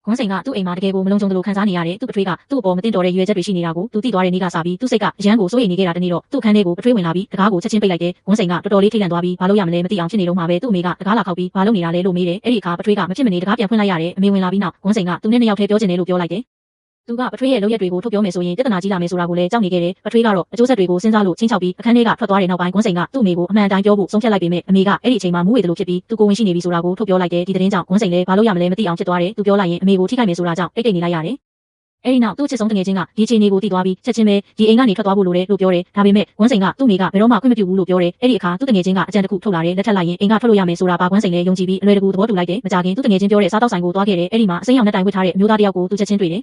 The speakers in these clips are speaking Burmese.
ခွန်းစိန်ကသူ့အိမ်မှာတကယ်ကိုမလုံးကြုံသလိုခံစားနေရတယ်သူ့ပထွေးကသူ့အပေါ်မတင်တော်တဲ့ရွေချက်တွေရှိနေတာကိုသူသိသွားတဲ့နေ့ကစပြီးသူ့စိတ်ကအရန်ကိုစိုးရိမ်နေခဲ့တာတနေ့တော့သူ့ခန်းထဲကိုပထွေးဝင်လာပြီးတကားကိုချက်ချင်းပိတ်လိုက်တယ်ခွန်းစိန်ကတော်တော်လေးထိတ်လန့်သွားပြီးဘာလို့ရမလဲမသိအောင်ဖြစ်နေတော့မှပဲသူ့အမေကတကားလာခောက်ပြီးဘာလို့နေတာလဲလို့မေးတယ်အဲ့ဒီအခါပထွေးကမဖြစ်မနေတကားပြန်ဖွင့်လိုက်ရတယ်အမေဝင်လာပြီးနောက်ခွန်းစိန်ကသူနဲ့နှစ်ယောက်ထဲပြောချင်တယ်လို့ပြောလိုက်တယ်သူကပထွေးရဲ့လုပ်ရက်တွေကိုထုတ်ပြောမယ်ဆိုရင်ပြဿနာကြီးလာမယ်ဆိုတာကိုလည်းကြောက်နေခဲ့တယ်ပထွေးကတော့အကျိုးဆက်တွေကိုစဉ်းစားလို့ချင်းချောက်ပြီးအခန်းထဲကထွက်သွားတဲ့နောက်ပိုင်းခွန်းစိန်ကသူ့အမေကိုအမှန်တိုင်းပြောဖို့ဆုံးဖြတ်လိုက်ပေမဲ့အမေကအဲ့ဒီအချိန်မှာမူးဝေတယ်လို့ဖြစ်ပြီးသူကိုဝင်ရှိနေပြီဆိုတာကိုထုတ်ပြောလိုက်တယ်ဒီသတင်းကြောင့်ခွန်းစိန်လည်းဘာလို့ရမလဲမသိအောင်ဖြစ်သွားတယ်သူပြောလိုက်ရင်အမေကိုထိခိုက်မယ်ဆိုတာကြောင့်တိတ်တိတ်နေလိုက်ရတယ်အဲ့ဒီနောက်သူ့ချစ်ဆုံးတငယ်ချင်းကဒီချိန်တွေကိုသိသွားပြီးချက်ချင်းပဲဒီအိမ်ကနေထွက်သွားဖို့လိုတယ်လို့ပြောတယ်ဒါပေမဲ့ခွန်းစိန်ကသူ့မိကဘယ်တော့မှခွင့်မပြုဘူးလို့ပြောတယ်အဲ့ဒီအခါသူ့တငယ်ချင်းကအကြံတစ်ခုထုတ်လာတယ်လက်ထပ်လိုက်ရင်အိမ်ကထွက်လို့ရမယ်ဆိုတာပါခွန်းစိန်လည်းယုံကြည်ပြီးအလွယ်တကူသဘောတူလိုက်တယ်မကြခင်သူ့တငယ်ချင်းပြောတဲ့စားတောက်ဆိုင်ကိုသွားခဲ့တယ်အဲ့ဒီမှာအစိမ်းရောင်နဲ့တိုင်ဝတ်ထားတဲ့အမျိုးသားတစ်ယောက်ကိုသူချက်ချင်းတွေ့တယ်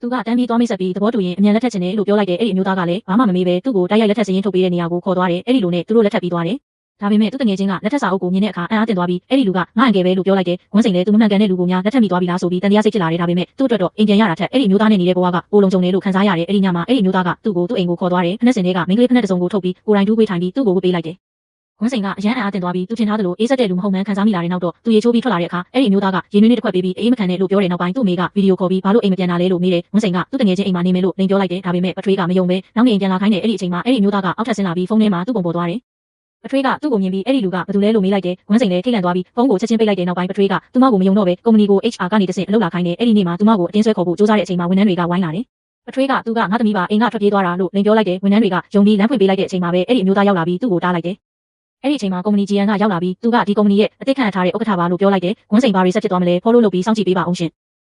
သူကတန်းပြီးသွားမိဆက်ပြီးသဘောတူရင်အမြန်လက်ထက်ချင်တယ်လို့ပြောလိုက်တယ်အဲ့ဒီအမျိုးသားကလည်းဘာမှမမေးပဲသူ့ကိုတိုက်ရိုက်လက်ထက်စရင်ထုတ်ပေးတဲ့နေရာကိုခေါ်သွားတယ်အဲ့ဒီလိုနဲ့သူတို့လက်ထပ်ပြီးသွားတယ်ဒါပေမဲ့သူ့တငယ်ချင်းကလက်ထက်စာအုပ်ကိုမြင်တဲ့အခါအံ့အားသင့်သွားပြီးအဲ့ဒီလူကငါအန်ကယ်ပဲလို့ပြောလိုက်တယ်ခွန်းစိန်လည်းသူမမှန်ကန်တဲ့လူကိုများလက်ထပ်မိသွားပြီလားဆိုပြီးတန်တရားစိတ်ဖြစ်လာတယ်ဒါပေမဲ့သူ့အတွက်တော့အိမ်ပြန်ရတာထက်အဲ့ဒီအမျိုးသားနဲ့နေတဲ့ဘဝကပိုလုံခြုံတယ်လို့ခံစားရတယ်အဲ့ဒီညမှာအဲ့ဒီအမျိုးသားကသူ့ကိုသူ့အိမ်ကိုခေါ်သွားတယ်ဖက်စင်တွေကမိန်းကလေးဖက်တစ်စုံကိုထုတ်ပြီးကိုယ်တိုင်ဒူးပေးထိုင်ပြီးသူ့ကိုဝတ်ပေးလိုက်တယ်ခွန်းစိန်ကအရန်အံ့အားသင့်သွားပြီးသူထင်ထားသလိုအေးဆက်တဲ့လူမဟုတ်မှန်းခံစားမိလာတဲ့နောက်တော့သူရေချိုးပြီးထွက်လာတဲ့အခါအဲ့ဒီအမျိုးသားကရေနွေးနွေးတစ်ခွက်ပေးပြီးအေးမခံနဲ့လို့ပြောတဲ့နောက်ပိုင်းသူ့အမေကဗီဒီယိုခေါ်ပြီးဘာလို့အိမ်မပြန်တာလဲလို့မေးတယ်ခွန်းစိန်ကသူ့တငယ်ချင်းအိမ်မှာနေမယ်လို့လိန်ပြောလိုက်တယ်ဒါပေမဲ့ပထွေးကမယုံပဲနောက်နေအိမ်ပြန်လာခိုင်းတယ်အဲ့ဒီအချိန်မှာအဲ့ဒီအမျိုးသားကအောက်ထပ်ဆင်းလာပြီးဖုန်းထဲမှာသူ့ပုံပေါ်သွားတယ်ပထွေးကသူ့ကိုမြင်ပြီးအဲ့ဒီလူကဘာတူလဲလို့မေးလိုက်တယ်ခွန်းစိန်လည်းထိတ်လန့်သွားပြီးဖုန်းကိုချက်ချင်းပိတ်လိုက်တဲ့နောက်ပိုင်းပထွေးကသူမကိုမယုံတော့ပဲကုမ္ပဏီကို HR ကနေတဆင့်အလုပ်လာခိုင်းတယ်အဲ့ဒီနေ့မှာသူမကိုအတင်းဆွဲခေါ်ဖို့စူးစမ်းတဲ့အချိန်မှာဝန်ထမ်းတွေကဝိုင်းလာတယ်ပထွေးကသူကငါသမီးပါအိမ်ကထွက်ပြေးသွားတာလို့လိန်ပြောလိုက်တယ်ဝန်ထမ်းတွေကယုံပြီးလမ်းဖွင့်ပေးလိုက်တဲ့အချိန်မှာပဲအဲ့ဒီအမျိုးသားရောက်လာပြီးသူ့ကိုတားလိုက်တယ်အဲ့ဒီအချိန်မှာကုမ္ပဏီ GN ကရောက်လာပြီးသူကဒီကုမ္ပဏီရဲ့အသစ်ခန့်ထားတဲ့ဥက္ကဋ္ဌပါလို့ပြောလိုက်တယ်ခွန်းစိန်ဘာတွေဆက်ဖြစ်သွားမလဲဖော်လို့လုပ်ပြီးစောင့်ကြည့်ပေးပါအောင်ရှင်